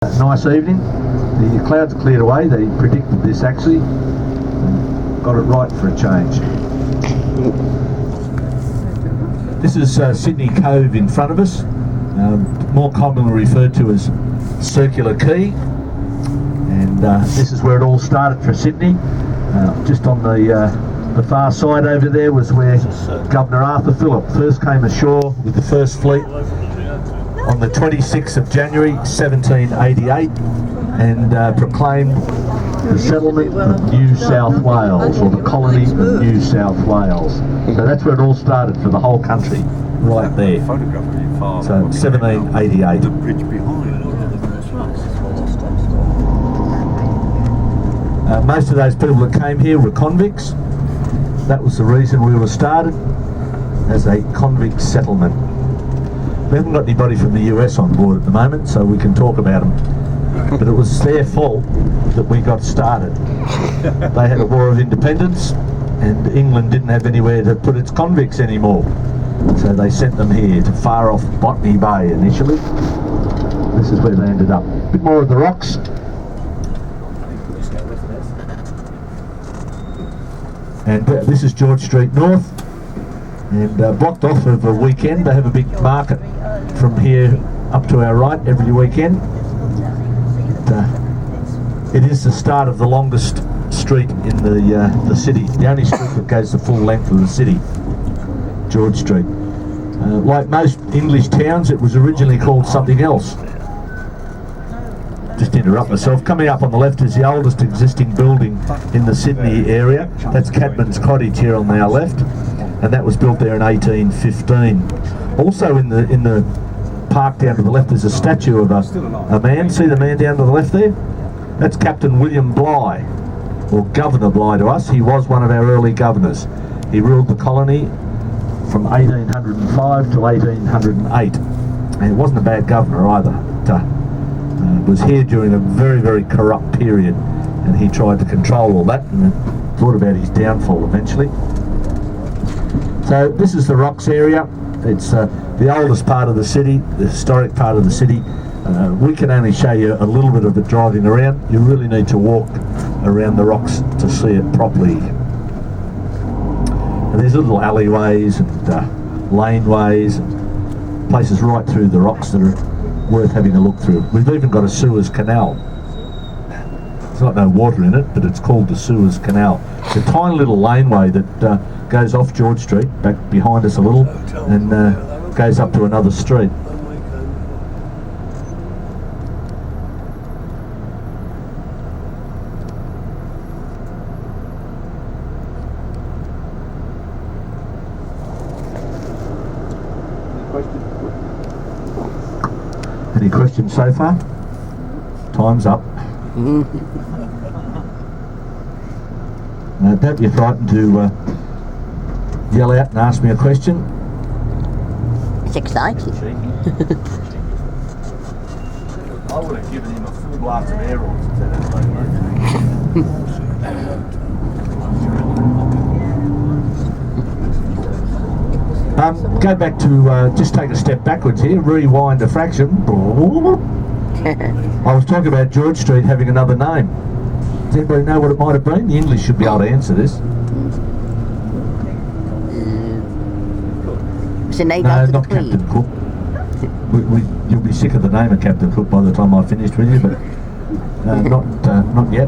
Nice evening. The clouds cleared away. They predicted this actually. Got it right for a change. This is Sydney Cove in front of us, more commonly referred to as Circular Quay, and this is where it all started for Sydney. Just on the far side over there was where Governor Arthur Phillip first came ashore with the first fleet on the 26th of January 1788 and proclaimed the settlement of New South Wales, or the colony of New South Wales. So that's where it all started for the whole country, right there. So 1788. The bridge behind. Most of those people that came here were convicts. That was the reason we were started, as a convict settlement. We haven't got anybody from the US on board at the moment, so we can talk about them. But it was their fault that we got started. They had a war of independence, and England didn't have anywhere to put its convicts anymore. So they sent them here to far off Botany Bay initially. This is where they ended up. A bit more of the rocks. And this is George Street North. And blocked off of a weekend. They have a big market from here up to our right every weekend. It is the start of the longest street in the city. The only street that goes the full length of the city, George Street. Like most English towns, it was originally called something else. Just to interrupt myself, coming up on the left is the oldest existing building in the Sydney area. That's Cadman's Cottage here on our left, and that was built there in 1815. Also in the park down to the left is a statue of a man. See the man down to the left there? That's Captain William Bligh, or Governor Bligh to us. He was one of our early governors. He ruled the colony from 1805 to 1808, and he wasn't a bad governor either. Was here during a very, very corrupt period, and he tried to control all that, and it brought about his downfall eventually. So this is the Rocks area. It's the oldest part of the city, the historic part of the city. We can only show you a little bit of it driving around. You really need to walk around the Rocks to see it properly. And there's little alleyways and laneways and places right through the Rocks that are worth having a look through. We've even got a Suez Canal. There's not no water in it, but it's called the Suez Canal. It's a tiny little laneway that goes off George Street, back behind us a little, and goes up to another street. Any questions so far? Time's up. Now, don't be frightened to yell out and ask me a question. It's exciting. I would have given him a full blast of air horns if that go back to, just take a step backwards here, rewind a fraction. I was talking about George Street having another name. Does anybody know what it might have been? The English should be able to answer this. It's a name No, after not the Queen. Captain Cook. You'll be sick of the name of Captain Cook by the time I've finished with you, but not yet.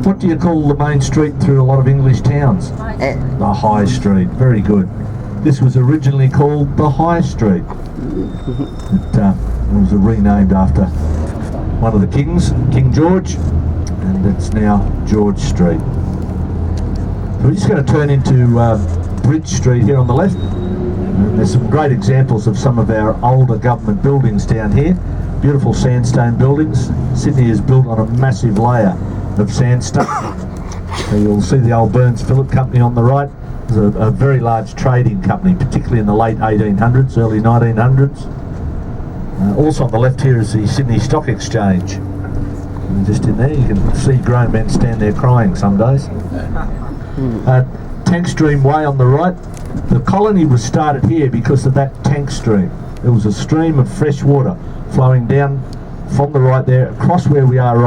What do you call the main street through a lot of English towns? The High Street. Very good. This was originally called the High Street. It was renamed after one of the kings, King George, and it's now George Street. So we're just going to turn into Bridge Street here on the left. There's some great examples of some of our older government buildings down here. Beautiful sandstone buildings. Sydney is built on a massive layer of sandstone. So you'll see the old Burns Phillip Company on the right. It was a very large trading company, particularly in the late 1800s, early 1900s. Also on the left here is the Sydney Stock Exchange. And just in there you can see grown men stand there crying some days. Tank Stream Way on the right. The colony was started here because of that tank stream. There was a stream of fresh water flowing down from the right there, across where we are right